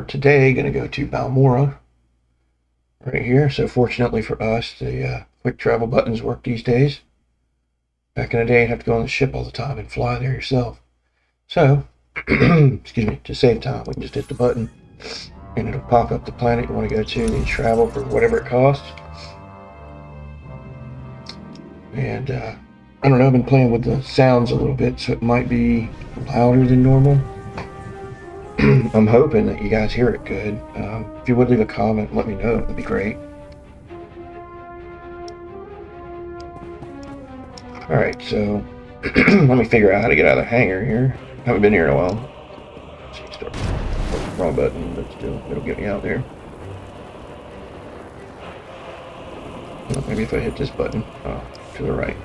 today, going to go to Balmorraa, right here. So fortunately for us, the quick travel buttons work these days. Back in the day, you'd have to go on the ship all the time and fly there yourself. So, excuse me, to save time, we can just hit the button, and it'll pop up the planet you want to go to, and you travel for whatever it costs. And, I don't know, I've been playing with the sounds a little bit, so it might be louder than normal. I'm hoping that you guys hear it good. If you would leave a comment, let me know. That'd be great. Alright, so let me figure out how to get out of the hangar here. Haven't been here in a while. Let's see, start. Wrong button, but still, it'll get me out there. Well, maybe if I hit this button, to the right.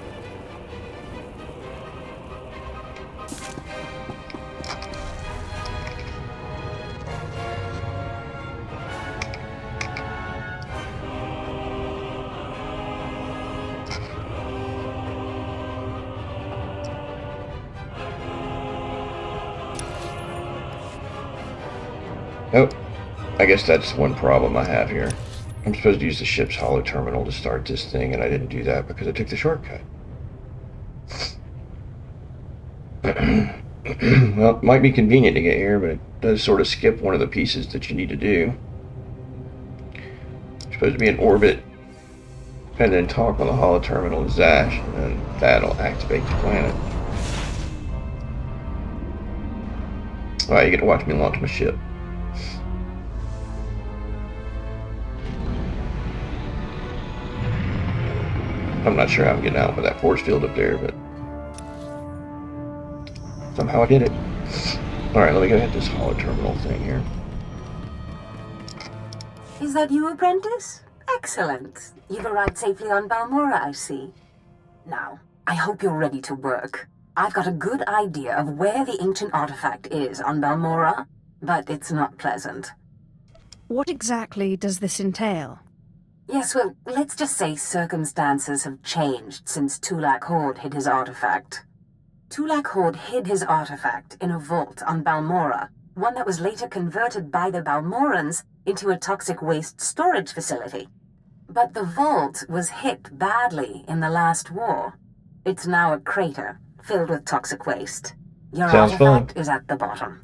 Oh, I guess that's one problem I have here. I'm supposed to use the ship's holo terminal to start this thing, and I didn't do that because I took the shortcut. Well, it might be convenient to get here, but it does sort of skip one of the pieces that you need to do. You're supposed to be in orbit, and then talk on the holo terminal to Zash, and that'll activate the planet. Alright, you get to watch me launch my ship. I'm not sure how I'm getting out with that force field up there, but somehow I did it. Alright, let me go hit this holo terminal thing here. Is that you, apprentice? Excellent. You've arrived safely on Balmorraa, I see. Now, I hope you're ready to work. I've got a good idea of where the ancient artifact is on Balmorraa, but it's not pleasant. What exactly does this entail? Yes, well, let's just say circumstances have changed since Tulak Horde hid his artifact. Tulak Horde hid his artifact in a vault on Balmorraa, one that was later converted by the Balmorrans into a toxic waste storage facility. But the vault was hit badly in the last war. It's now a crater filled with toxic waste. Your artifact is at the bottom.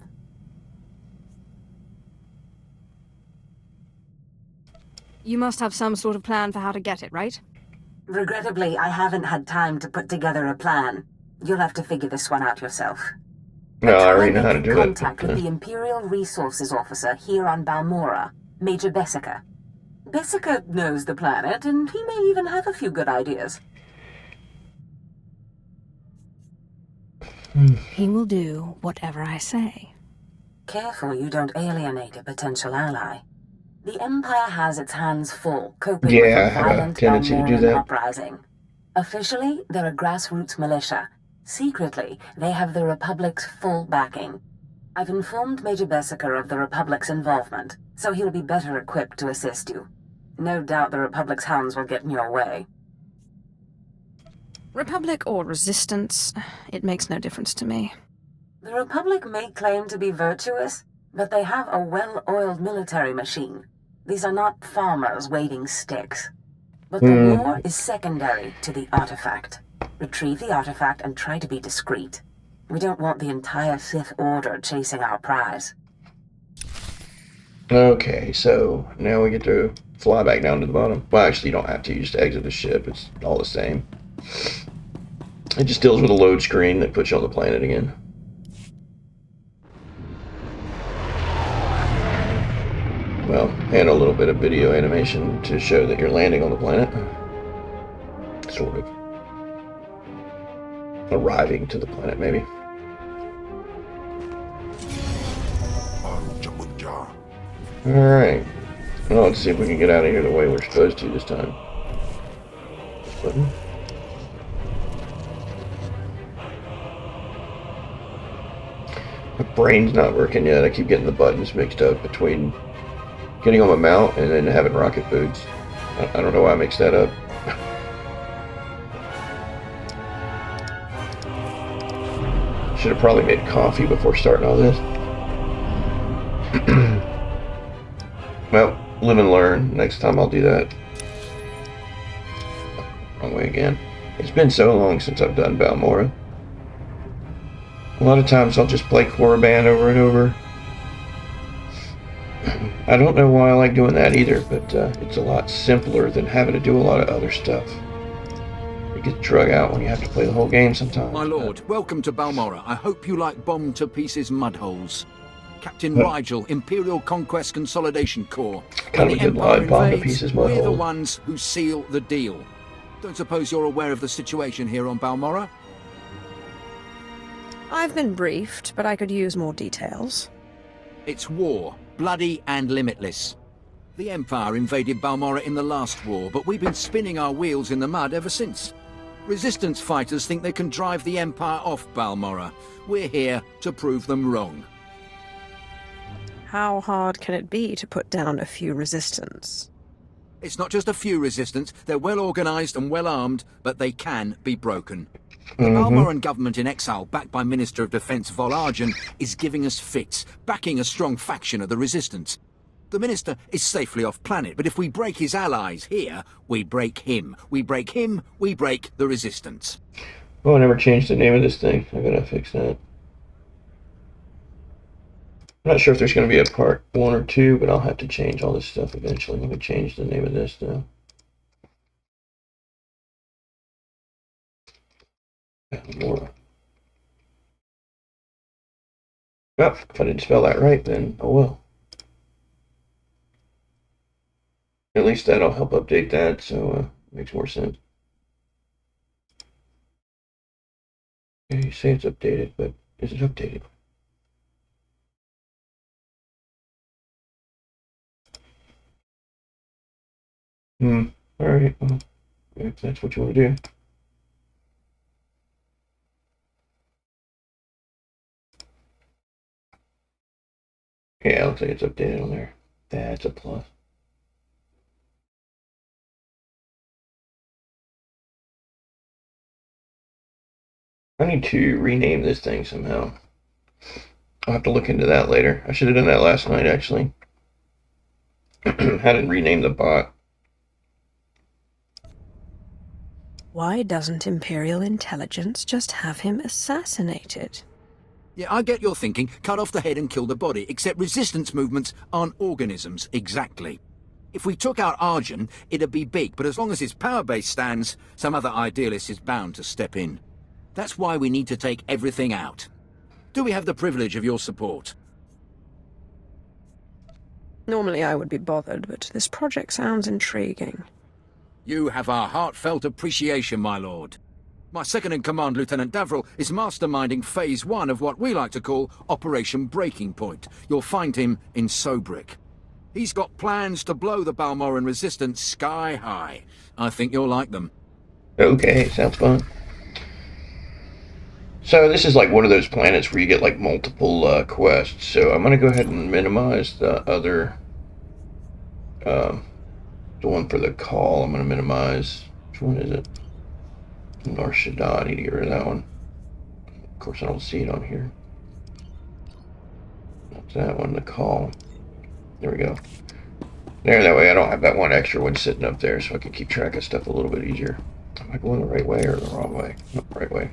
You must have some sort of plan for how to get it, right? Regrettably, I haven't had time to put together a plan. You'll have to figure this one out yourself. No, I already know how to do it. Contact with the Imperial Resources Officer here on Balmorraa, Major Bessica. Bessica knows the planet, and he may even have a few good ideas. He will do whatever I say. Careful you don't alienate a potential ally. The Empire has its hands full coping with a violent Balmorran that. uprising. Officially, they're a grassroots militia. Secretly, they have the Republic's full backing. I've informed Major Bessica of the Republic's involvement, so he'll be better equipped to assist you. No doubt the Republic's hounds will get in your way. Republic or resistance, it makes no difference to me. The Republic may claim to be virtuous, but they have a well-oiled military machine. These are not farmers waving sticks. But the war is secondary to the artifact. Retrieve the artifact and try to be discreet. We don't want the entire Sith Order chasing our prize. Okay, so now we get to fly back down to the bottom. Well, actually, you don't have to. You just exit the ship. It's all the same. It just deals with a load screen that puts you on the planet again. Well, and a little bit of video animation to show that you're landing on the planet. Sort of. Arriving to the planet, maybe. Alright. Well, let's see if we can get out of here the way we're supposed to this time. This button. My brain's not working yet. I keep getting the buttons mixed up between getting on my mount and then having rocket boots. I don't know why I mixed that up. Should have probably made coffee before starting all this. Well, live and learn. Next time I'll do that. Wrong way again. It's been so long since I've done Balmorraa. A lot of times I'll just play Korriban over and over. I don't know why I like doing that either, but it's a lot simpler than having to do a lot of other stuff. It gets drug out when you have to play the whole game sometimes. My lord, welcome to Balmorraa. I hope you like bombed-to-pieces mudholes. Captain Rigel, Imperial Conquest Consolidation Corps. Kind of a good line, bomb-to-pieces mudholes. We're the ones who seal the deal. Don't suppose you're aware of the situation here on Balmorraa? I've been briefed, but I could use more details. It's war, bloody and limitless. The Empire invaded Balmorraa in the last war, but we've been spinning our wheels in the mud ever since. Resistance fighters think they can drive the Empire off Balmorraa. We're here to prove them wrong. How hard can it be to put down a few resistance? It's not just a few resistance, they're well organised and well armed, but they can be broken. The Balmorran government in exile, backed by Minister of Defence Vol Argent, is giving us fits, backing a strong faction of the resistance. The Minister is safely off planet, but if we break his allies here, we break him. We break him, we break the resistance. Oh, I never changed the name of this thing. I gotta fix that. I'm not sure if there's going to be a part 1 or 2, but I'll have to change all this stuff eventually. Let me change the name of this though. Balmorraa. Well, if I didn't spell that right, then oh well. At least that'll help update that, so it makes more sense. Okay, you say it's updated, but is it updated? Alright, well, if that's what you want to do. Yeah, it looks like it's updated on there. That's a plus. I need to rename this thing somehow. I'll have to look into that later. I should have done that last night, actually. How to rename the bot. Why doesn't Imperial Intelligence just have him assassinated? Yeah, I get your thinking. Cut off the head and kill the body, except resistance movements aren't organisms, exactly. If we took out Arjun, it'd be big, but as long as his power base stands, some other idealist is bound to step in. That's why we need to take everything out. Do we have the privilege of your support? Normally I would be bothered, but this project sounds intriguing. You have our heartfelt appreciation, my lord. My second-in-command, Lieutenant Davril, is masterminding Phase 1 of what we like to call Operation Breaking Point. You'll find him in Sobrik. He's got plans to blow the Balmorran resistance sky high. I think you'll like them. Okay, sounds fun. So this is like one of those planets where you get like multiple quests. So I'm going to go ahead and minimize the other, the one for the call. I'm going to minimize, which one is it? Nar Shaddaa. I need to get rid of that one. Of course I don't see it on here. That's that one, the call. There we go. There, that way I don't have that one extra one sitting up there, so I can keep track of stuff a little bit easier. Am I going the right way or the wrong way? No, right way.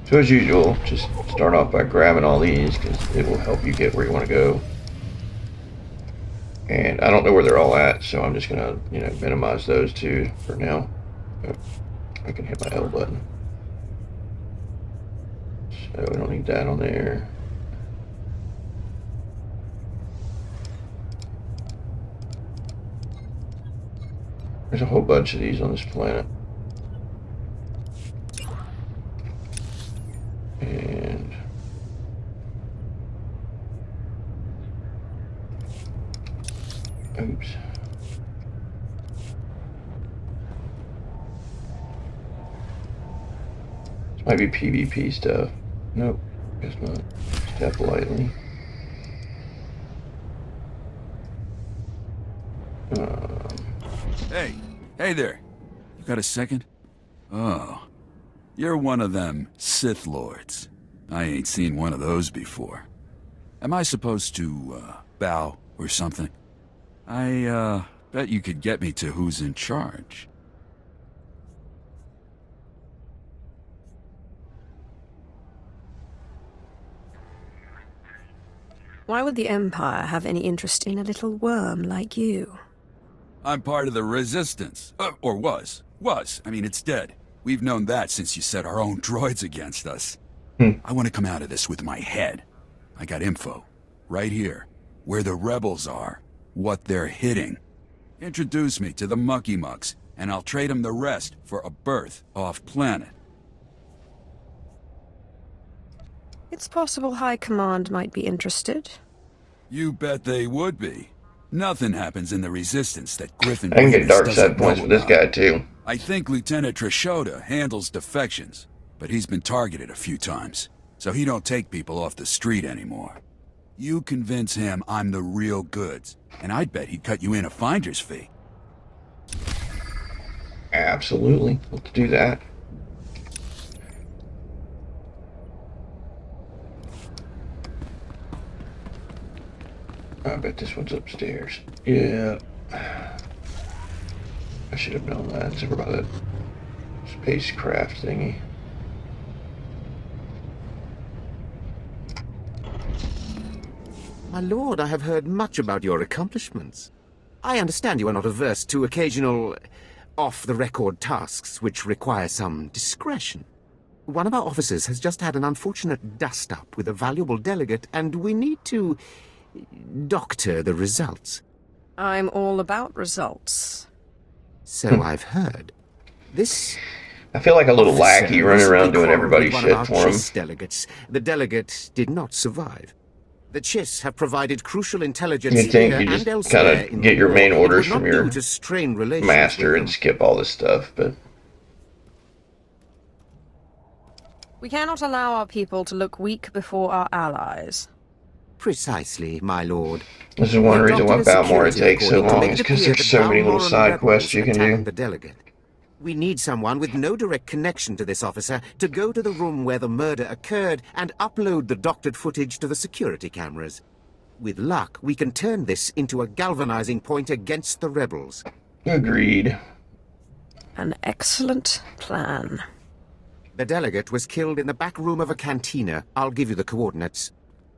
So as usual, just start off by grabbing all these because it will help you get where you want to go. And I don't know where they're all at, so I'm just gonna, minimize those two for now. Oh, I can hit my L button. So we don't need that on there. There's a whole bunch of these on this planet. And oops. This might be PvP stuff. Nope, guess not. Step lightly. Hey there. You got a second? Oh. You're one of them Sith Lords. I ain't seen one of those before. Am I supposed to, bow or something? I, bet you could get me to who's in charge. Why would the Empire have any interest in a little worm like you? I'm part of the Resistance. Or was. Was. I mean, it's dead. We've known that since you set our own droids against us. I want to come out of this with my head. I got info. Right here. Where the rebels are. What they're hitting. Introduce me to the Mucky Mucks, and I'll trade them the rest for a berth off-planet. It's possible High Command might be interested. You bet they would be. Nothing happens in the Resistance that Griffin I can get Grievous dark doesn't side points know with this about. guy too. I think Lieutenant Trishota handles defections, but he's been targeted a few times, so he don't take people off the street anymore. You convince him I'm the real goods, and I'd bet he'd cut you in a finder's fee. Absolutely. Let's do that. I bet this one's upstairs. Yeah. I should have known that. It's over by that spacecraft thingy. My lord, I have heard much about your accomplishments. I understand you are not averse to occasional, off-the-record tasks which require some discretion. One of our officers has just had an unfortunate dust-up with a valuable delegate, and we need to doctor the results. I'm all about results. So I've heard. This I feel like a little officer lackey running around recently doing quarreled everybody's with one shit of our for him. Chiss delegates. The delegate did not survive. The Chiss have provided crucial intelligence You'd think here you and just elsewhere kind in of get the your war. main It orders would from not your do to strain relations master with and them. skip all this stuff, but We cannot allow our people to look weak before our allies. Precisely, my lord. this is one We reason why adopted a Balmorraa security takes so recording to long, make is it because appear there's that so many little Balmorran side rebels quests you can attacked do. the delegate. We need someone with no direct connection to this officer to go to the room where the murder occurred and upload the doctored footage to the security cameras. With luck, we can turn this into a galvanizing point against the rebels. Agreed. An excellent plan. The delegate was killed in the back room of a cantina. I'll give you the coordinates.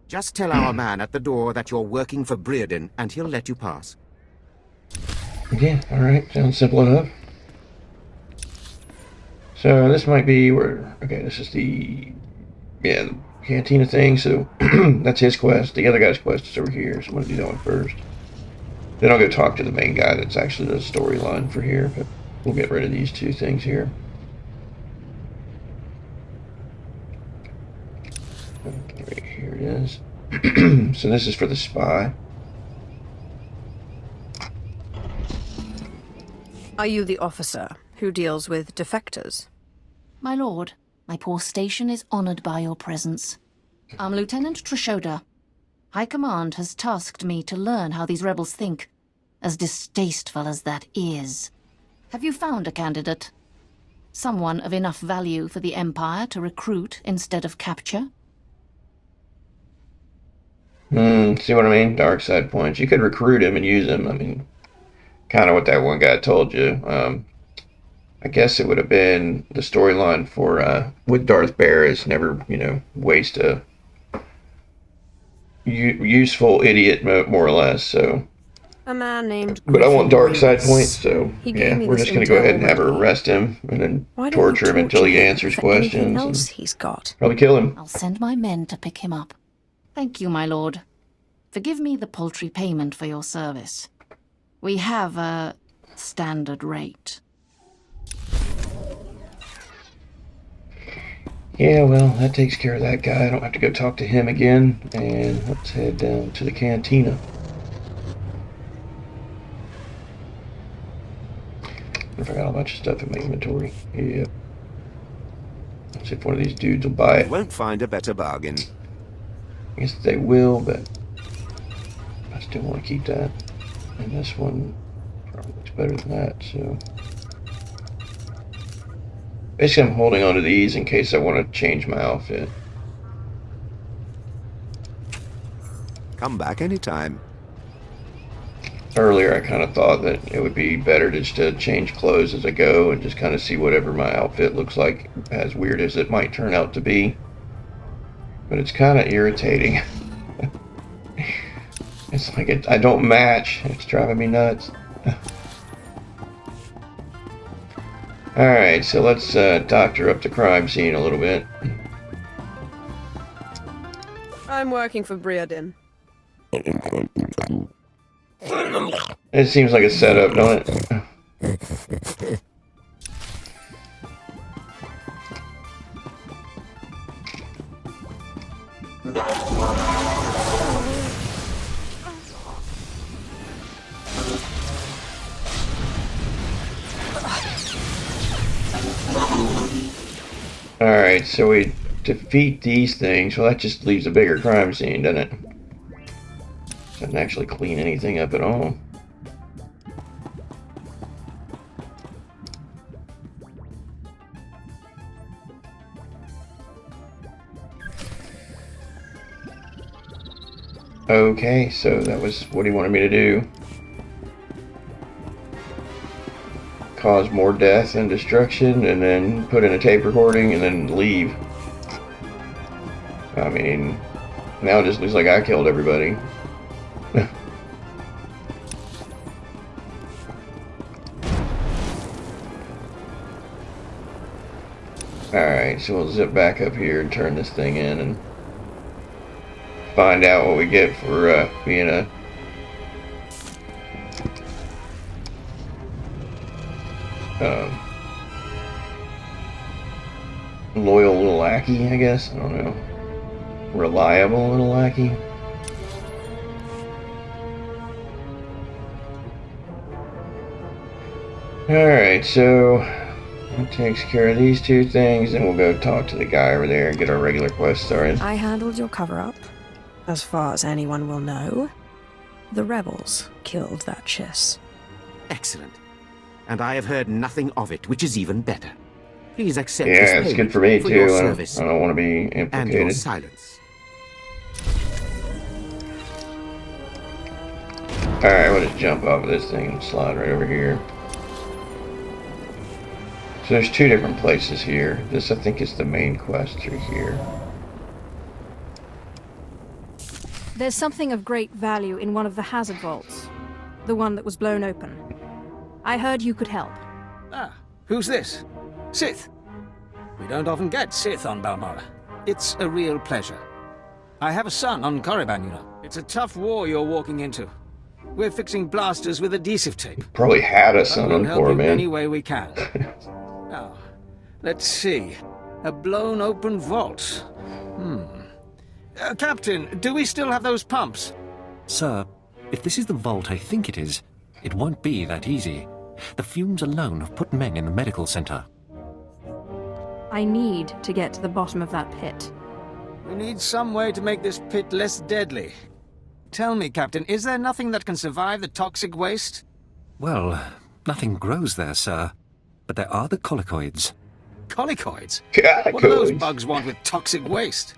Just tell our man at the door that you're working for Breredan, and he'll let you pass. Yeah, alright, sounds simple enough. So this might be where, okay, this is the cantina thing, so that's his quest. The other guy's quest is over here, so I'm going to do that one first. Then I'll go talk to the main guy that's actually the storyline for here, but we'll get rid of these two things here. Okay, right here it is. So this is for the spy. Are you the officer who deals with defectors? My lord, my poor station is honored by your presence. I'm Lieutenant Trishota. High Command has tasked me to learn how these rebels think, as distasteful as that is. Have you found a candidate? Someone of enough value for the Empire to recruit instead of capture? See what I mean? Dark side points. You could recruit him and use him. I mean, kind of what that one guy told you. I guess it would have been the storyline for with Darth Barris. Never, waste a useful idiot, more or less. So, A man named but I want dark side Grievous. points. So He gave yeah, me we're this just gonna go ahead and have her intel arrest him and then Why don't torture you him until he torture him answers for anything questions. else And he's got? probably kill him. I'll send my men to pick him up. Thank you, my lord. Forgive me the paltry payment for your service. We have a standard rate. Yeah, well, that takes care of that guy. I don't have to go talk to him again. And let's head down to the cantina. I forgot a bunch of stuff in my inventory. Yep. Let's see if one of these dudes will buy it. Won't find a better bargain. I guess they will, but I still want to keep that. And this one probably looks better than that, so. Basically, I'm holding on to these in case I want to change my outfit. Come back anytime. Earlier, I kind of thought that it would be better just to change clothes as I go and just kind of see whatever my outfit looks like, as weird as it might turn out to be. But it's kind of irritating. It's like I don't match. It's driving me nuts. Alright, so let's doctor up the crime scene a little bit. I'm working for Breodin. It seems like a setup, don't it? Alright, so we defeat these things. Well, that just leaves a bigger crime scene, doesn't it? Doesn't actually clean anything up at all. Okay, so that was what he wanted me to do. Cause more death and destruction, and then put in a tape recording, and then leave. I mean, now it just looks like I killed everybody. Alright, so we'll zip back up here and turn this thing in and find out what we get for being a loyal little lackey, I guess. I don't know. Reliable little lackey. Alright, so that takes care of these two things, and we'll go talk to the guy over there and get our regular quest started. I handled your cover-up. As far as anyone will know, the rebels killed that Chiss. Excellent. And I have heard nothing of it, which is even better. Please accept Yeah, this it's payment good for me for too. your I service don't want to be and your implicated. silence. Alright, we'll just jump off of this thing and slide right over here. So there's two different places here. This, I think, is the main quest through here. There's something of great value in one of the hazard vaults. The one that was blown open. I heard you could help. Ah, who's this? Sith. We don't often get Sith on Balmorraa. It's a real pleasure. I have a son on Korriban, you know. It's a tough war you're walking into. We're fixing blasters with adhesive tape. Probably had a son We'll on help you Korriban. any way we can. Now, let's see. A blown open vault. Captain, do we still have those pumps? Sir, if this is the vault I think it is, it won't be that easy. The fumes alone have put men in the medical center. I need to get to the bottom of that pit. We need some way to make this pit less deadly. Tell me, Captain, is there nothing that can survive the toxic waste? Well, nothing grows there, sir. But there are the colicoids. Colicoids? What do those Colicoids. bugs want with toxic waste?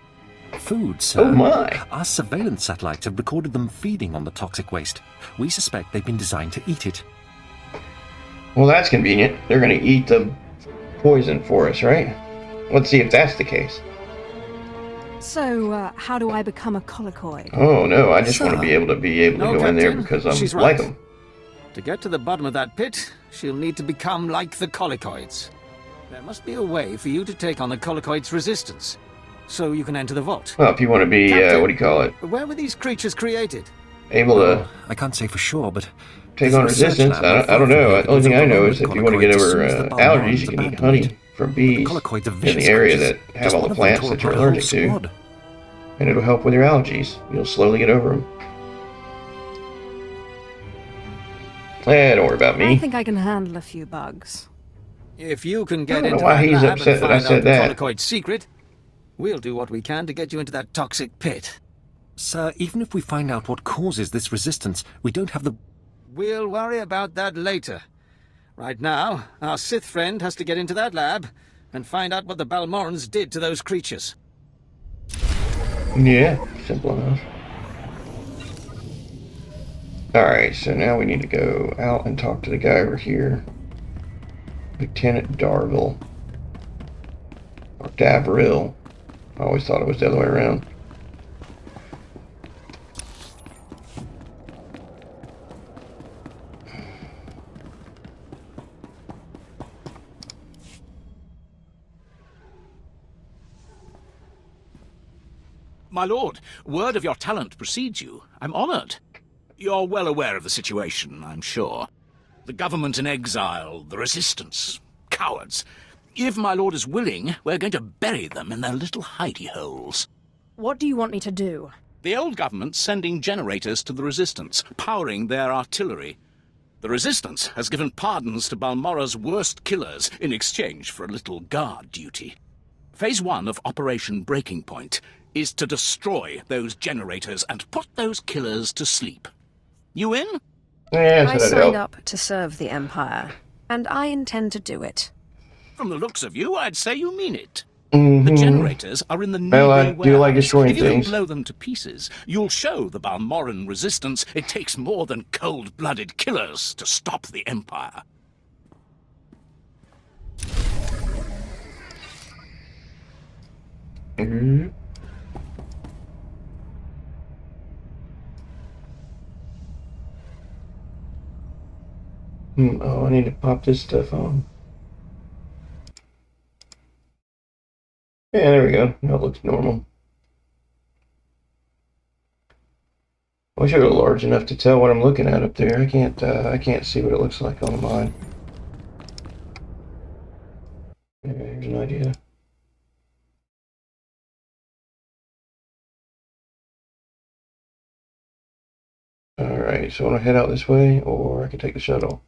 Food, sir. Oh my! Our surveillance satellites have recorded them feeding on the toxic waste. We suspect they've been designed to eat it. Well, that's convenient. They're going to eat the poison for us, right? Let's see if that's the case. So, how do I become a colicoid? Oh no, I just Sir. want to be able to No, go in there Captain. because I'm She's like right. them. To get to the bottom of that pit, she'll need to become like the colicoids. There must be a way for you to take on the colicoids' resistance, so you can enter the vault. Well, if you want to be, Captain. what do you call it? Where were these creatures created? Able to I can't say for sure, but... take there's a on research resistance. lab I don't know. that The only thing I know is with if you want to get colicoids as over soon as the allergies, you Balmorraans can eat abandoned honey it. from bees Colicoids are in vicious the area creatures. that have Just all one the of them plants tore that you're apart a whole allergic to. squad. And it'll help with your allergies. You'll slowly get over them. Don't worry about I me. think I can handle a few bugs. If you can I get don't know into why that he's lab upset and that I find said out the that. colicoid secret, we'll do what we can to get you into that toxic pit. Sir, even if we find out what causes this resistance, we don't have the... We'll worry about that later. Right now, our Sith friend has to get into that lab and find out what the Balmorrans did to those creatures. Yeah, simple enough. Alright, so now we need to go out and talk to the guy over here. Lieutenant Darville. Or Davril. I always thought it was the other way around. My lord, word of your talent precedes you. I'm honored. You're well aware of the situation, I'm sure. The government in exile, the resistance, cowards. If my lord is willing, we're going to bury them in their little hidey holes. What do you want me to do? The old government's sending generators to the resistance, powering their artillery. The resistance has given pardons to Balmorraa's worst killers in exchange for a little guard duty. Phase 1 of Operation Breaking Point is to destroy those generators and put those killers to sleep. You in? Yeah, I signed up to serve the Empire, and I intend to do it. From the looks of you, I'd say you mean it. Mm-hmm. The generators are in the Well, I do like destroying If you things. can blow them to pieces, you'll show the Balmorran resistance it takes more than cold-blooded killers to stop the Empire. Mm-hmm. Oh, I need to pop this stuff on. Yeah, there we go. Now it looks normal. I wish it were large enough to tell what I'm looking at up there. I can't see what it looks like on mine. Yeah, here's an idea. Alright, so I want to head out this way, or I can take the shuttle.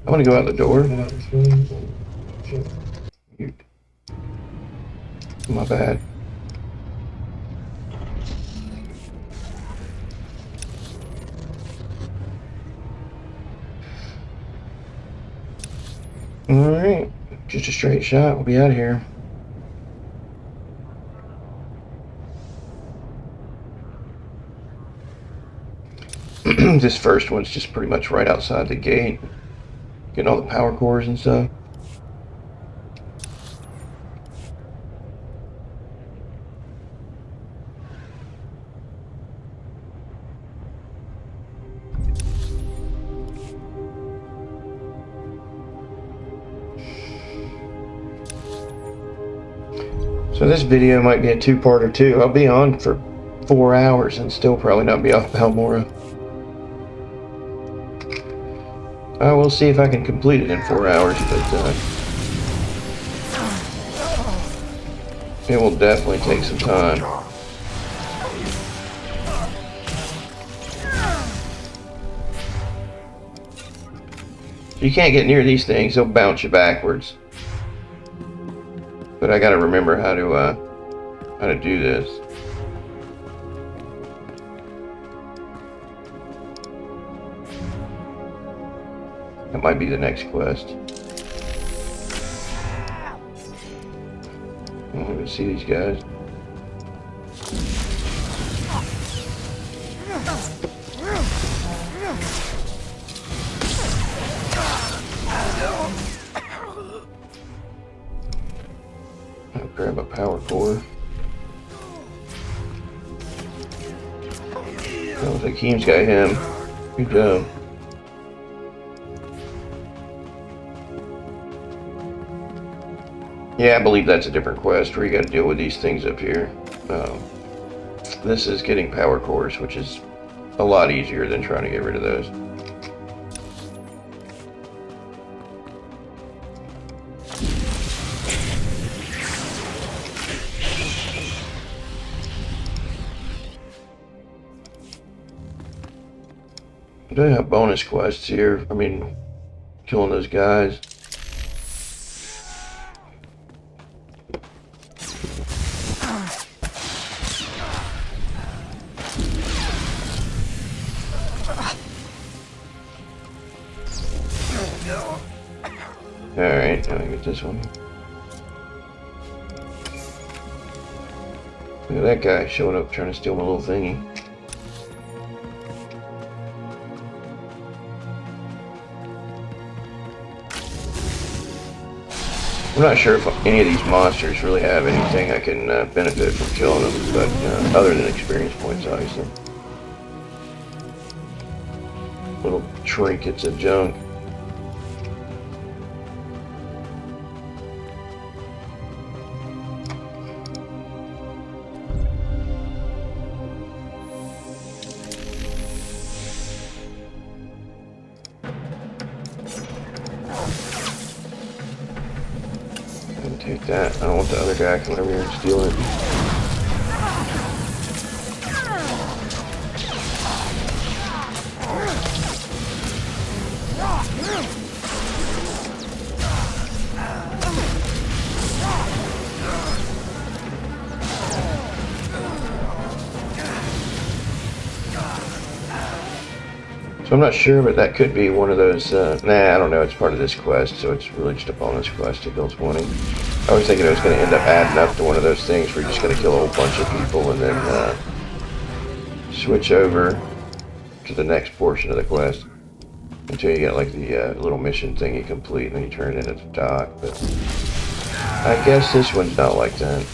I want to go out the door. Shoot. My bad. Alright, just a straight shot. We'll be out of here. This first one's just pretty much right outside the gate. Getting all the power cores and stuff. So this video might be a two-parter too. I'll be on for 4 hours and still probably not be off Balmorraa. I will see if I can complete it in 4 hours, but it will definitely take some time. You can't get near these things, they'll bounce you backwards. But I gotta remember how to do this. That might be the next quest. I don't even see these guys. I'll grab a power core. Sounds like Keem's got him. Good job. Yeah, I believe that's a different quest where you got to deal with these things up here. This is getting power cores, which is a lot easier than trying to get rid of those. I do have bonus quests here. I mean, killing those guys. Alright, now I get this one. Look at that guy showing up trying to steal my little thingy. I'm not sure if any of these monsters really have anything I can benefit from killing them, but other than experience points, obviously. Little trinkets of junk. Take that. I don't want the other guy coming over here and stealing it. So I'm not sure, but that could be one of those, nah, I don't know, it's part of this quest, so it's really just a bonus quest to build 20. I was thinking it was going to end up adding up to one of those things where you're just going to kill a whole bunch of people and then switch over to the next portion of the quest until you get like the little mission thing you complete and then you turn it into the dock. But I guess this one's not like that.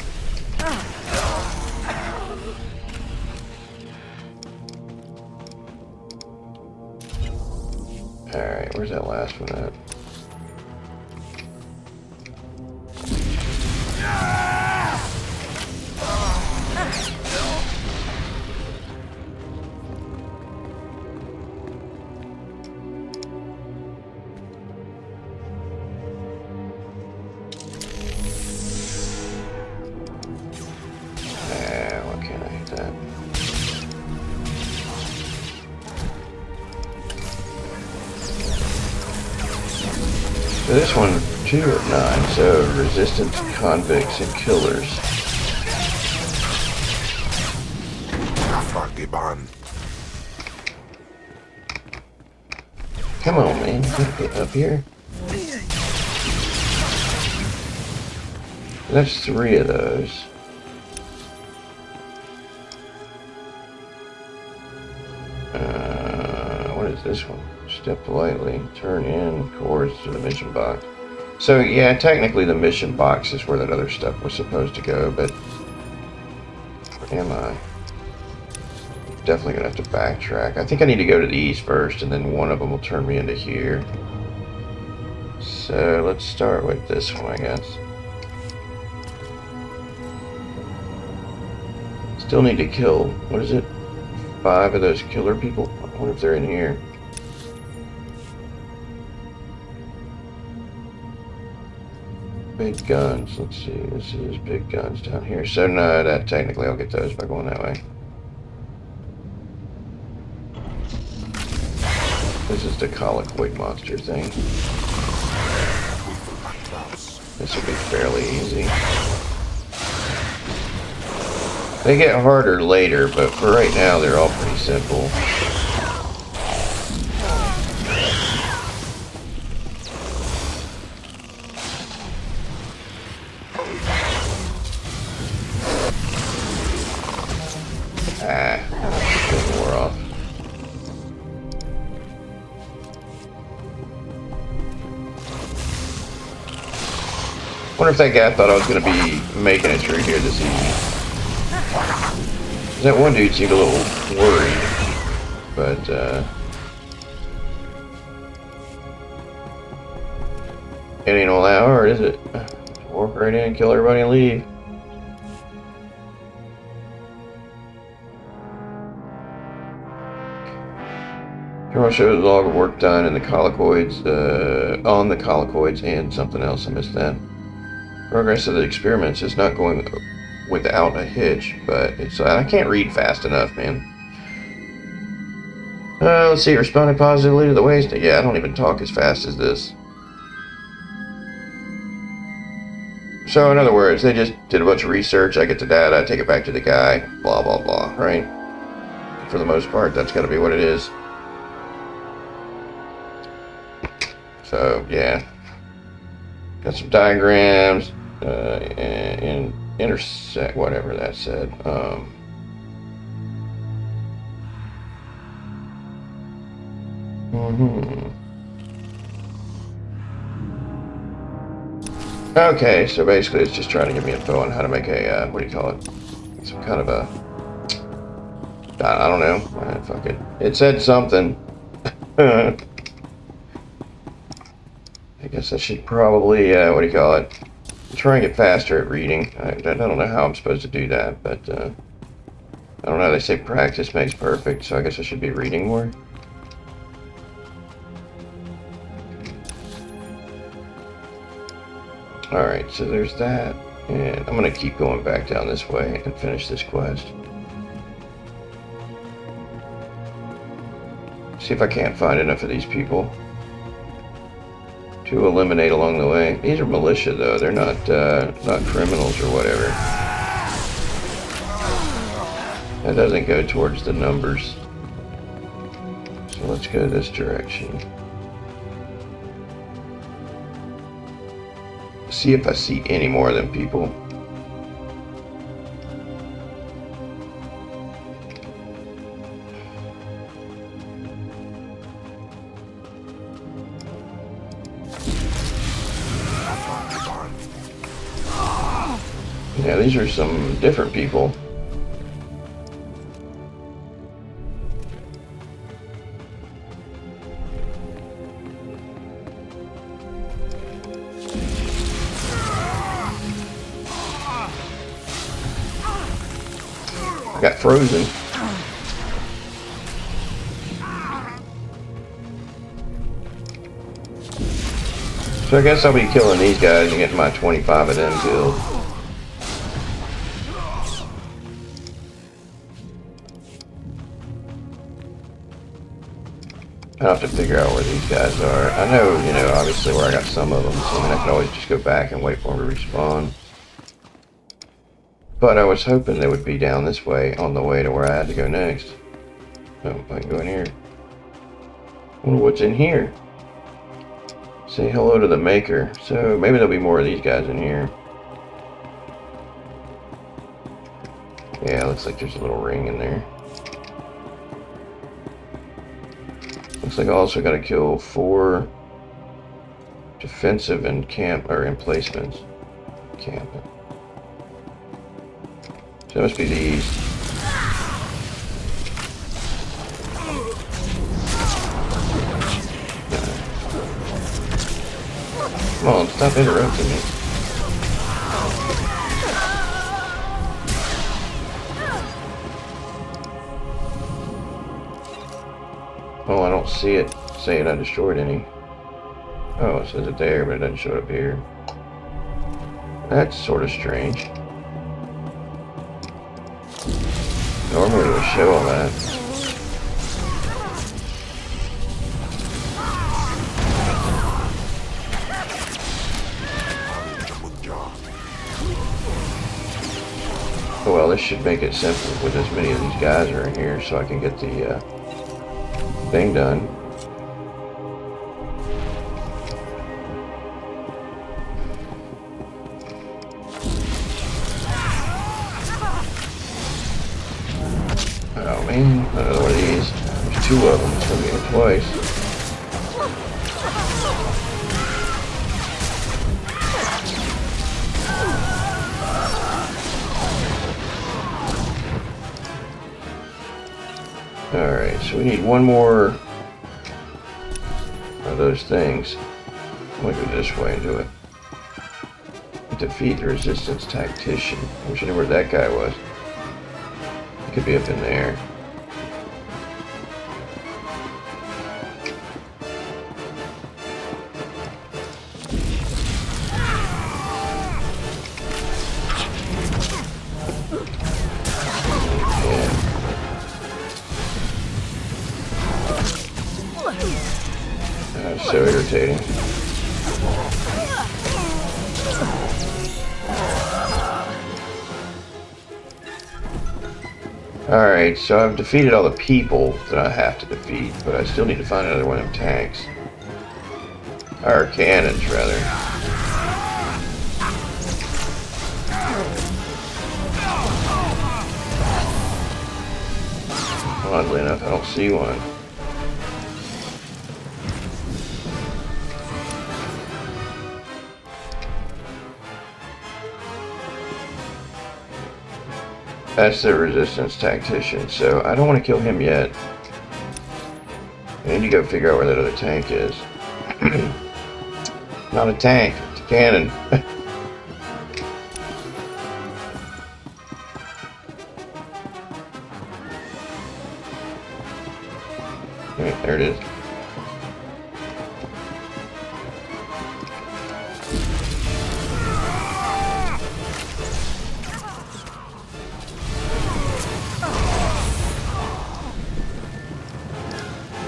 Alright, where's that last one at? Why can't I hit that? So this one, 2 of 9, so resistant to convicts and killers. Come on, man, you gotta get up here. That's 3 of those. What is this one? Step politely, turn in course to the mission box. So yeah, technically the mission box is where that other stuff was supposed to go, but where am I? Definitely gonna have to backtrack. I think I need to go to the east first, and then one of them will turn me into here. So let's start with this one, I guess. Still need to kill, what is it? 5 of those killer people? I wonder if they're in here. Big guns, let's see, this is big guns down here. So no, that technically I'll get those by going that way. This is the colicoid monster thing. This will be fairly easy. They get harder later, but for right now they're all pretty simple. It wore off. Wonder if that guy thought I was going to be making it through here this easy. That one dude seemed a little worried, but it ain't all that hard, is it? Just walk right in, kill everybody, and leave. Here shows log of work done in the colicoids, on the colicoids, and something else. I missed that. Progress of the experiments is not going without a hitch, but it's I can't read fast enough, man. Let's see, responded positively to the waste. Yeah, I don't even talk as fast as this. So, in other words, they just did a bunch of research. I get the data, I take it back to the guy, blah, blah, blah, right? For the most part, that's got to be what it is. So, yeah. Got some diagrams, and intersect, whatever that said. Okay, so basically it's just trying to give me info on how to make a, what do you call it? Some kind of a... I don't know. Fuck it. It said something. I guess I should probably, what do you call it? Try and get faster at reading. I don't know how I'm supposed to do that, but I don't know. They say practice makes perfect, so I guess I should be reading more. Alright, so there's that. And I'm going to keep going back down this way and finish this quest. See if I can't find enough of these people to eliminate along the way. These are militia, though. They're not criminals or whatever. That doesn't go towards the numbers. So let's go this direction. See if I see any more of them people. Yeah, these are some different people. I got frozen. So I guess I'll be killing these guys and getting my 25 of them killed. I have to figure out where these guys are. I know, you know, obviously where I got some of them, so I mean, I can always just go back and wait for them to respawn. But I was hoping they would be down this way on the way to where I had to go next. Oh, I can go in here. I wonder what's in here. Say hello to the maker. So maybe there'll be more of these guys in here. Yeah, looks like there's a little ring in there. Looks like I also got to kill 4 defensive and camp or emplacements. Camp. So it must be these. Come on, stop interrupting me. Oh, I don't see it saying I destroyed any. Oh, it says it there, but it doesn't show it up here. That's sort of strange. Normally it would show all that. Oh, well, this should make it simple with as many of these guys are in here so I can get the thing done. Oh man, another one of these. There's 2 of them, it's gonna be here twice. Alright, so we need one more of those things. I'm gonna go this way and do it. Defeat the resistance tactician. I wish I knew where that guy was. He could be up in there. So irritating. Alright, so I've defeated all the people that I have to defeat, but I still need to find another one of them tanks. Or cannons, rather. Oddly enough, I don't see one. That's the resistance tactician, so I don't want to kill him yet. I need to go figure out where that other tank is. Not a tank, it's a cannon. Right, there it is.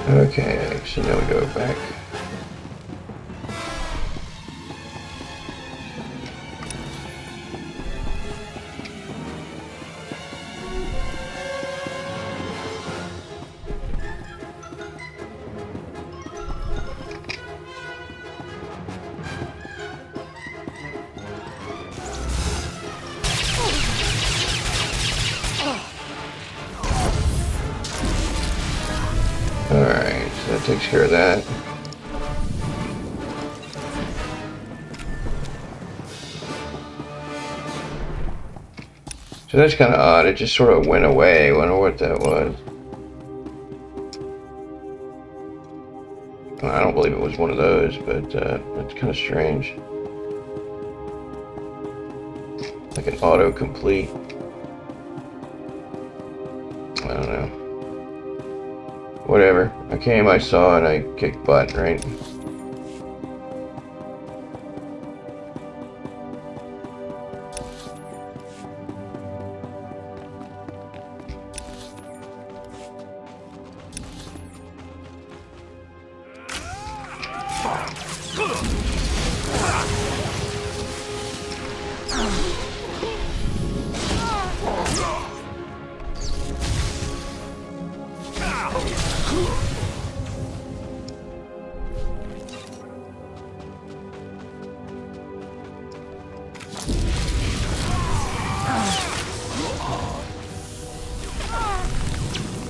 Okay, so now we go back. Alright, so that takes care of that. So that's kind of odd, it just sort of went away. I wonder what that was. I don't believe it was one of those, but that's kind of strange. Like an autocomplete. I don't know. Whatever. I came, I saw, and I kicked butt, right?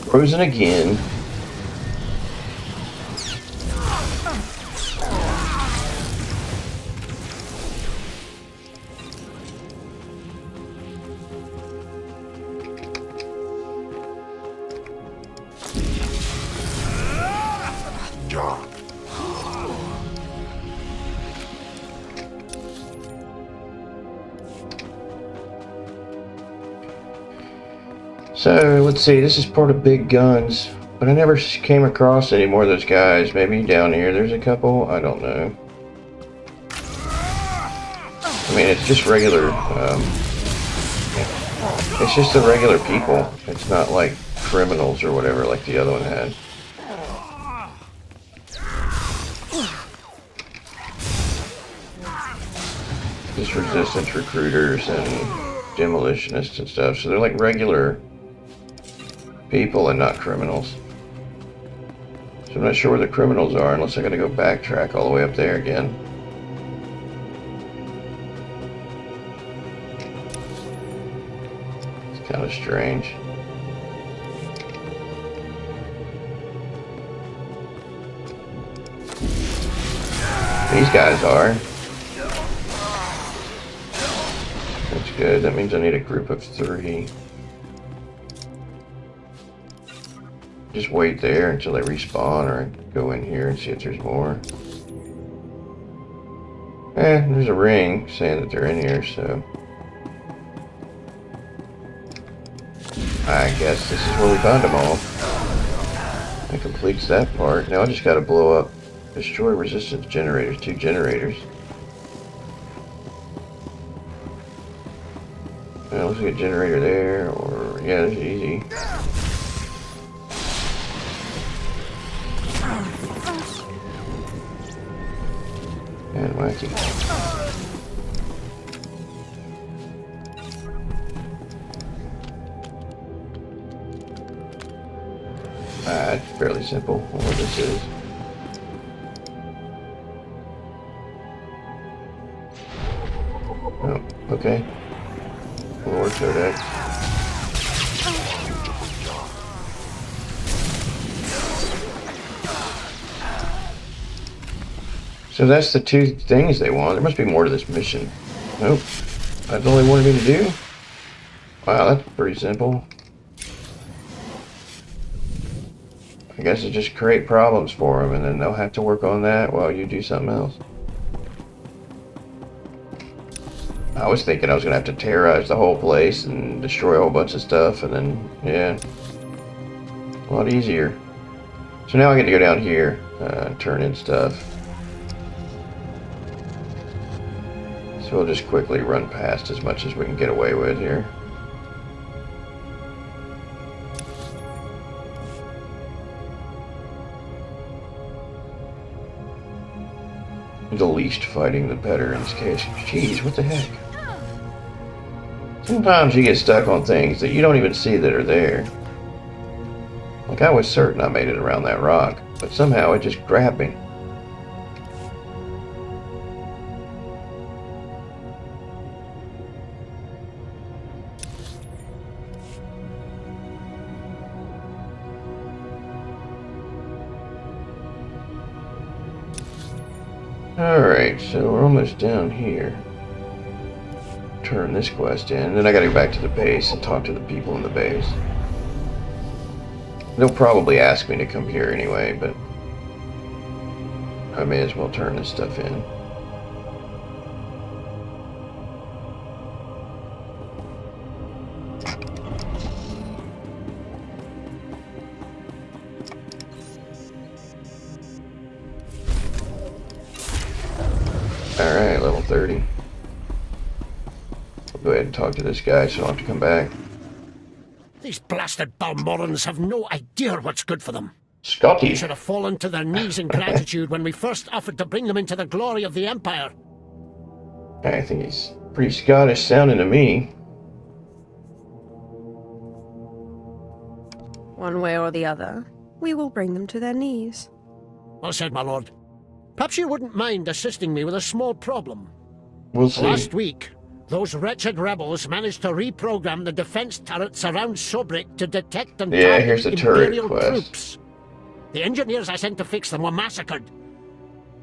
Frozen again. So, let's see, this is part of Big Guns, but I never came across any more of those guys. Maybe down here there's a couple, I don't know. I mean, it's just regular, it's just the regular people. It's not like criminals or whatever like the other one had. Just resistance recruiters and demolitionists and stuff, so they're like regular people and not criminals. So I'm not sure where the criminals are unless I gotta go backtrack all the way up there again. It's kind of strange. These guys are. That's good. That means I need a group of 3. Just wait there until they respawn, or go in here and see if there's more. There's a ring saying that they're in here, so I guess this is where we found them all. That completes that part. Now I just gotta blow up, destroy resistance generators, 2 generators. Looks like a generator there, or yeah, that's easy. And wacky. It's fairly simple on what this is. Oh, okay. Lord Codex. So that's the 2 things they want. There must be more to this mission. Nope. That's all they wanted me to do? Wow, that's pretty simple. I guess it just create problems for them, and then they'll have to work on that while you do something else. I was thinking I was going to have to terrorize the whole place and destroy a whole bunch of stuff, and then, yeah, a lot easier. So now I get to go down here, turn in stuff. So we'll just quickly run past as much as we can get away with here. The least fighting, the better in this case. Jeez, what the heck? Sometimes you get stuck on things that you don't even see that are there. Like, I was certain I made it around that rock, but somehow it just grabbed me. Alright, so we're almost down here. Turn this quest in, and then I gotta go back to the base and talk to the people in the base. They'll probably ask me to come here anyway, but I may as well turn this stuff in. Alright, level 30. I'll go ahead and talk to this guy so I don't have to come back. These blasted Balmorrans have no idea what's good for them. Scotty. They should have fallen to their knees in gratitude when we first offered to bring them into the glory of the Empire. I think he's pretty Scottish sounding to me. One way or the other, we will bring them to their knees. Well said, my lord. Perhaps you wouldn't mind assisting me with a small problem. We'll see. Last week, those wretched rebels managed to reprogram the defense turrets around Sobrik to detect and target here's the turret Imperial quest. troops. The engineers I sent to fix them were massacred.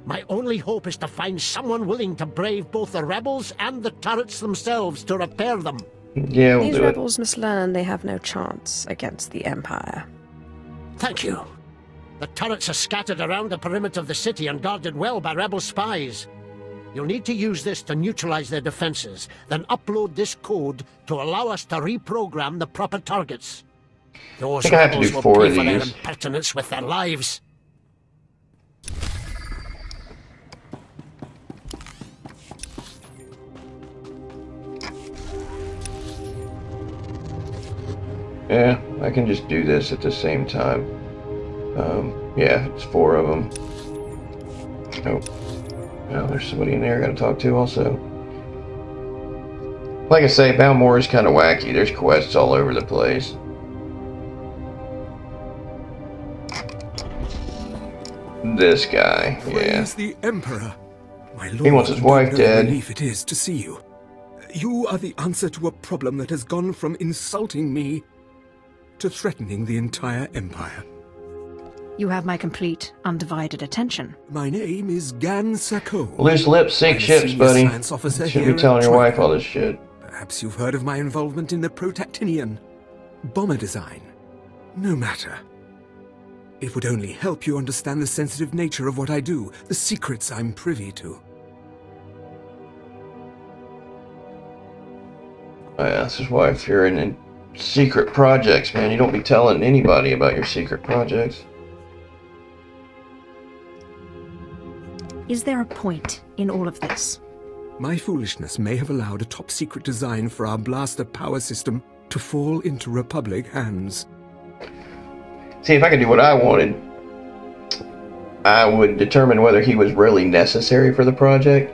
My only hope is to find someone willing to brave both the rebels and the turrets themselves to repair them. Yeah, we'll These do it. rebels must learn they have no chance against the Empire. Thank you. The turrets are scattered around the perimeter of the city and guarded well by rebel spies. You'll need to use this to neutralize their defenses, then upload this code to allow us to reprogram the proper targets. Those I think I have to rebels do will 4 pay of for their these. impertinence with their lives. Yeah, I can just do this at the same time. Yeah, it's 4 of them. Oh, now there's somebody in there I gotta talk to also. Like I say, Balmorraa is kind of wacky. There's quests all over the place. This guy, yeah. Praise the Emperor. My lord, He wants his wife what a dead. relief it is to see you. You are the answer to a problem that has gone from insulting me to threatening the entire Empire. You have my complete, undivided attention. My name is Gan Sako. Loose lips sink I'm a ships, senior buddy. science officer Shouldn't here be telling at your wife Triton. all this shit. Perhaps you've heard of my involvement in the Protactinian bomber design. No matter. It would only help you understand the sensitive nature of what I do, the secrets I'm privy to. Oh, yeah, this is why if you're in secret projects, man, you don't be telling anybody about your secret projects. Is there a point in all of this? My foolishness may have allowed a top-secret design for our blaster power system to fall into Republic hands. See, if I could do what I wanted, I would determine whether he was really necessary for the project,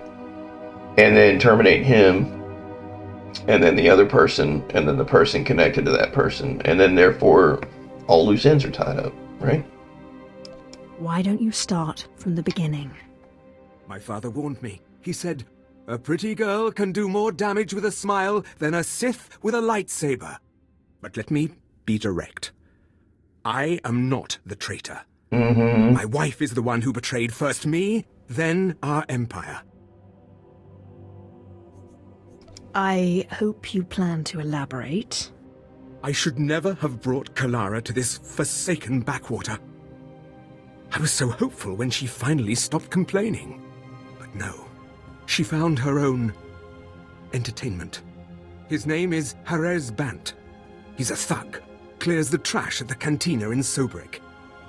and then terminate him, and then the other person, and then the person connected to that person, and then therefore all loose ends are tied up, right? Why don't you start from the beginning? My father warned me. He said, a pretty girl can do more damage with a smile than a Sith with a lightsaber. But let me be direct. I am not the traitor. My wife is the one who betrayed first me, then our empire. I hope you plan to elaborate. I should never have brought Kalara to this forsaken backwater. I was so hopeful when she finally stopped complaining. But no, she found her own entertainment. His name is Harez Bant. He's a thug, clears the trash at the cantina in Sobrik.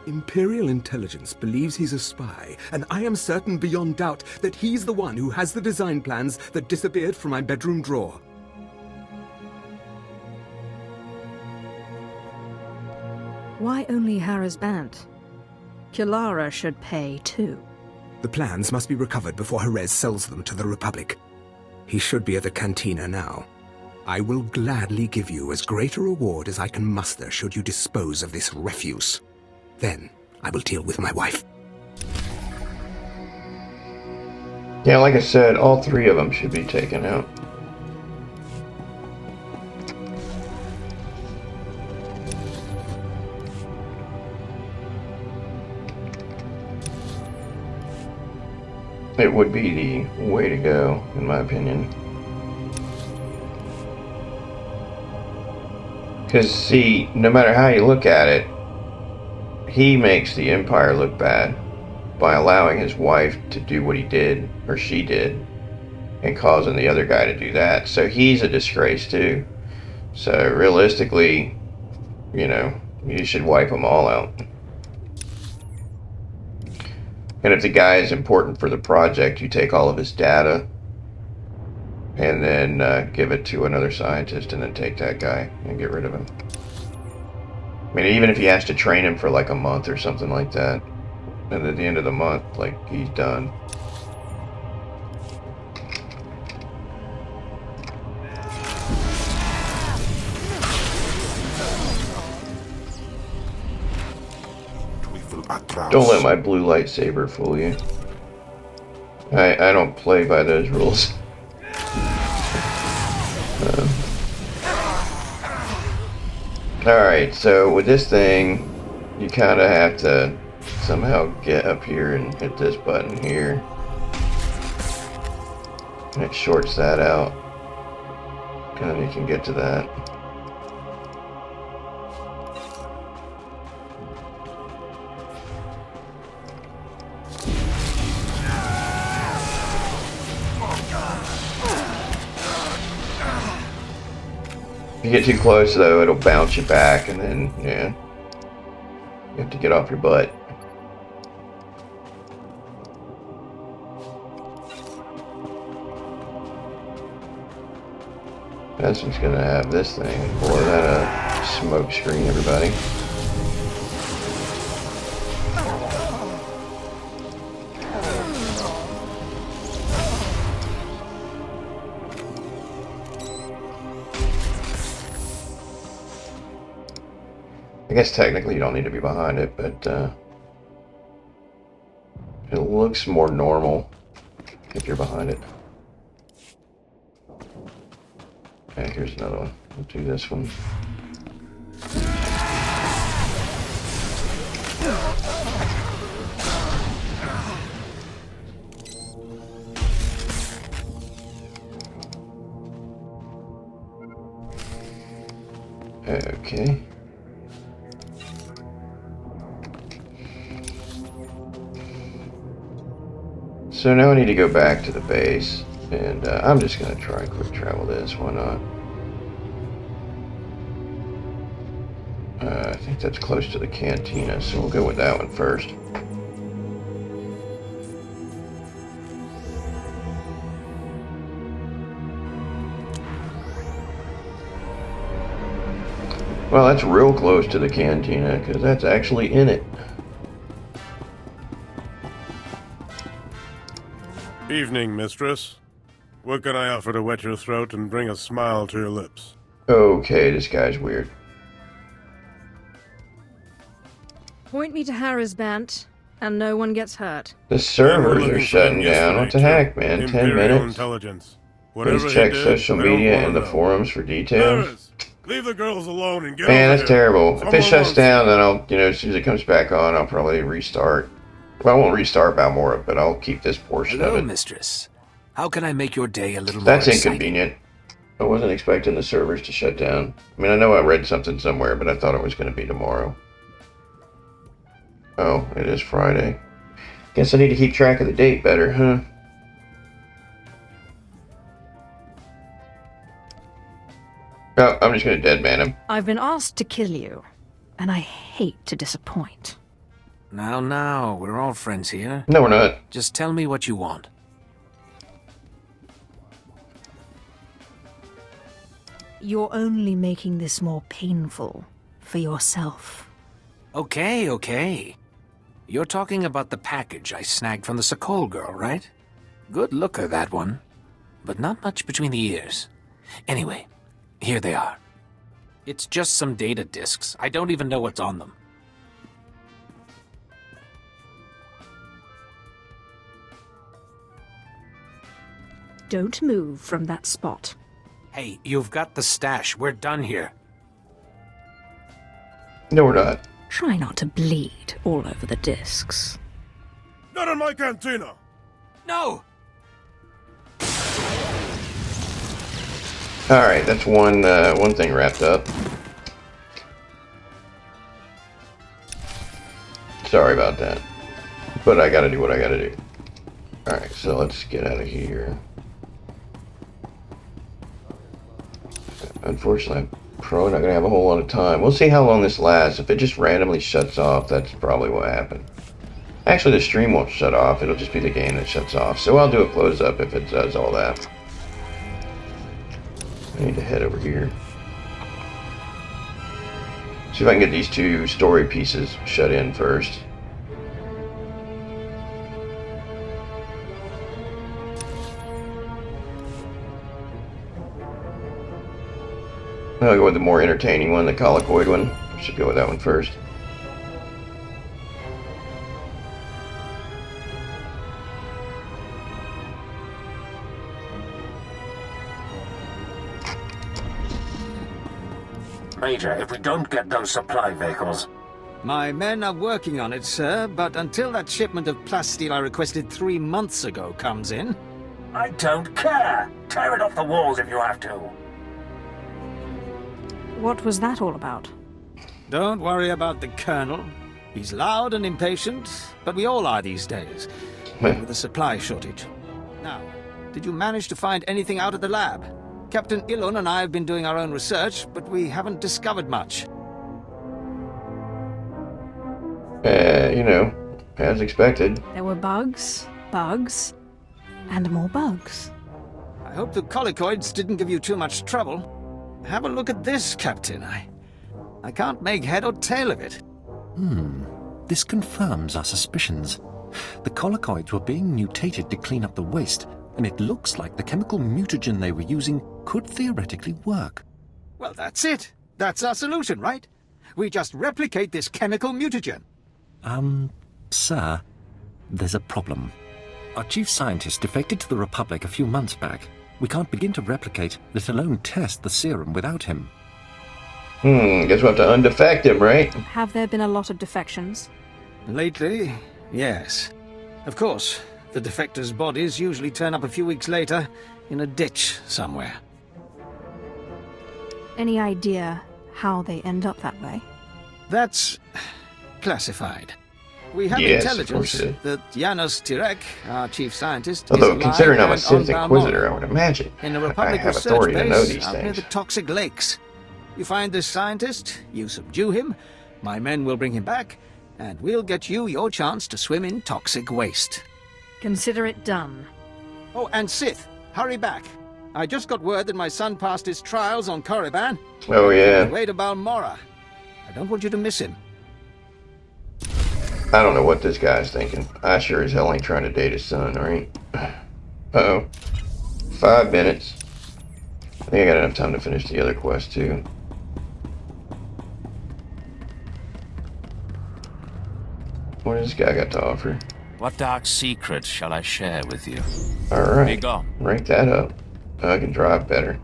Imperial intelligence believes he's a spy, and I am certain beyond doubt that he's the one who has the design plans that disappeared from my bedroom drawer. Why only Harris Bant? Kilara should pay too. The plans must be recovered before Harez sells them to the Republic. He should be at the cantina now. I will gladly give you as great a reward as I can muster should you dispose of this refuse. Then I will deal with my wife. Yeah, like I said, all three of them should be taken out. It would be the way to go, in my opinion. Because, see, no matter how you look at it, he makes the Empire look bad by allowing his wife to do what he did, or she did, and causing the other guy to do that. So he's a disgrace, too. So, realistically, you know, you should wipe them all out. And if the guy is important for the project, you take all of his data and then give it to another scientist and then take that guy and get rid of him. I mean, even if he has to train him for like a month or something like that, and at the end of the month, like, he's done. Don't let my blue lightsaber fool you. I don't play by those rules. Alright, so with this thing, you kind of have to somehow get up here and hit this button here. And it shorts that out. And then you can get to that. If you get too close, though, it'll bounce you back, and then, yeah, you have to get off your butt. That's what's gonna have this thing. Blow that up. Smoke screen, everybody. I guess technically you don't need to be behind it, but it looks more normal if you're behind it. Okay, here's another one. We'll do this one. Okay. So now I need to go back to the base, and I'm just going to try quick travel this, why not? I think that's close to the cantina, so we'll go with that one first. Well, that's real close to the cantina, because that's actually in it. Evening, mistress. What can I offer to wet your throat and bring a smile to your lips? Okay, this guy's weird. Point me to Harris Bant, and no one gets hurt. The servers are shutting down. What the heck, man? 10 minutes? Intelligence. Please check social media and the forums for details. Harris, leave the girls alone and get Man, over that's here. terrible. If it shuts down, then I'll, you know, as soon as it comes back on, I'll probably restart. Well, I won't restart Balmorraa, but I'll keep this portion Hello, of it. mistress. How can I make your day a little That's more exciting? inconvenient. I wasn't expecting the servers to shut down. I mean, I know I read something somewhere, but I thought it was going to be tomorrow. Oh, it is Friday. Guess I need to keep track of the date better, huh? Oh, I'm just going to deadman him. I've been asked to kill you, and I hate to disappoint. Now, we're all friends here. No, we're not. Just tell me what you want. You're only making this more painful for yourself. Okay. You're talking about the package I snagged from the Sokol girl, right? Good looker, that one. But not much between the ears. Anyway, here they are. It's just some data disks. I don't even know what's on them. Don't move from that spot. Hey, you've got the stash. We're done here. No, we're not. Try not to bleed all over the discs. Not in my cantina! No! Alright, that's one thing wrapped up. Sorry about that. But I gotta do what I gotta do. Alright, so let's get out of here. Unfortunately, I'm probably not going to have a whole lot of time. We'll see how long this lasts. If it just randomly shuts off, that's probably what happened. Actually, the stream won't shut off. It'll just be the game that shuts off. So I'll do a close up if it does all that. I need to head over here. See if I can get these two story pieces shut in first. I'll go with the more entertaining one, the Colloquoid one. Should go with that one first. Major, if we don't get those supply vehicles... My men are working on it, sir, but until that shipment of plasteel I requested 3 months ago comes in... I don't care! Tear it off the walls if you have to! What was that all about? Don't worry about the Colonel. He's loud and impatient, but we all are these days, with a supply shortage. Now, did you manage to find anything out of the lab? Captain Ilon and I have been doing our own research, but we haven't discovered much. You know, as expected. There were bugs, and more bugs. I hope the Colloquoids didn't give you too much trouble. Have a look at this, Captain. I can't make head or tail of it. This confirms our suspicions. The Colloquoids were being mutated to clean up the waste, and it looks like the chemical mutagen they were using could theoretically work. Well, that's it. That's our solution, right? We just replicate this chemical mutagen. Sir, there's a problem. Our chief scientist defected to the Republic a few months back. We can't begin to replicate, let alone test the serum without him. Guess we'll have to undefect him, right? Have there been a lot of defections? Lately, yes. Of course, the defectors' bodies usually turn up a few weeks later in a ditch somewhere. Any idea how they end up that way? That's classified. We have Yes, intelligence of course that Janos Tirek, our chief scientist, Although, is alive considering I'm a and Sith on Inquisitor, Balmorraa, I would imagine in a I Republic have research authority to know base these out near things. the toxic lakes. You find this scientist, you subdue him, my men will bring him back, and we'll get you your chance to swim in toxic waste. Consider it done. Oh, and Sith, hurry back. I just got word that my son passed his trials on Korriban. Oh, yeah. On his way to Balmorraa. I don't want you to miss him. I don't know what this guy's thinking. I sure as hell ain't trying to date his son, alright? Uh-oh. 5 minutes. I think I got enough time to finish the other quest, too. What has this guy got to offer? What dark secret shall I share with you? Alright. Be gone. Rank that up. I can drive better.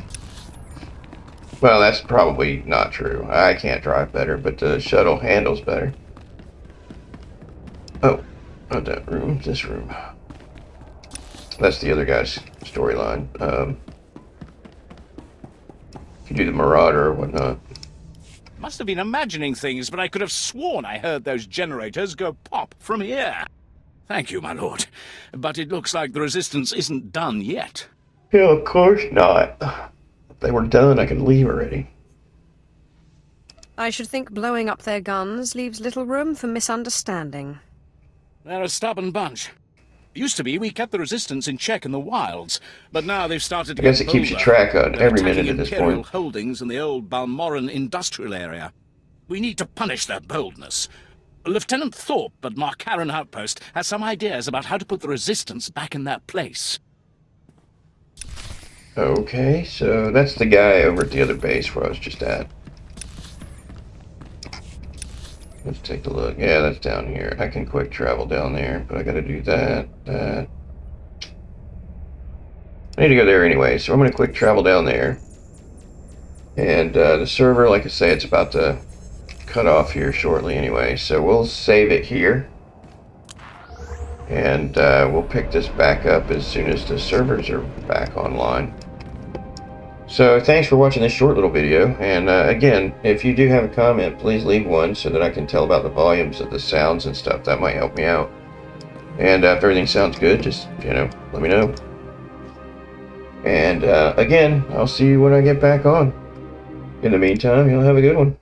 Well, that's probably not true. I can't drive better, but the shuttle handles better. Oh, not that room, this room. That's the other guy's storyline. do the Marauder or whatnot. Must have been imagining things, but I could have sworn I heard those generators go pop from here. Thank you, my lord. But it looks like the resistance isn't done yet. Yeah, of course not. If they were done, I could leave already. I should think blowing up their guns leaves little room for misunderstanding. They're a stubborn bunch. Used to be we kept the resistance in check in the wilds, but now they've started to I guess get it keeps you bolder. track on They're every minute attacking at this Imperial point. holdings in the old Balmorran industrial area. We need to punish their boldness. Lieutenant Thorpe at Marcaran Outpost has some ideas about how to put the resistance back in their place. Okay, so that's the guy over at the other base where I was just at. Let's take a look. Yeah, that's down here. I can quick travel down there, but I gotta do that. I need to go there anyway, so I'm gonna quick travel down there. And the server, like I say, it's about to cut off here shortly anyway, so we'll save it here. And we'll pick this back up as soon as the servers are back online. So thanks for watching this short little video, and again, if you do have a comment, please leave one so that I can tell about the volumes of the sounds and stuff. That might help me out. And if everything sounds good, just, let me know. And again, I'll see you when I get back on. In the meantime, you'll have a good one.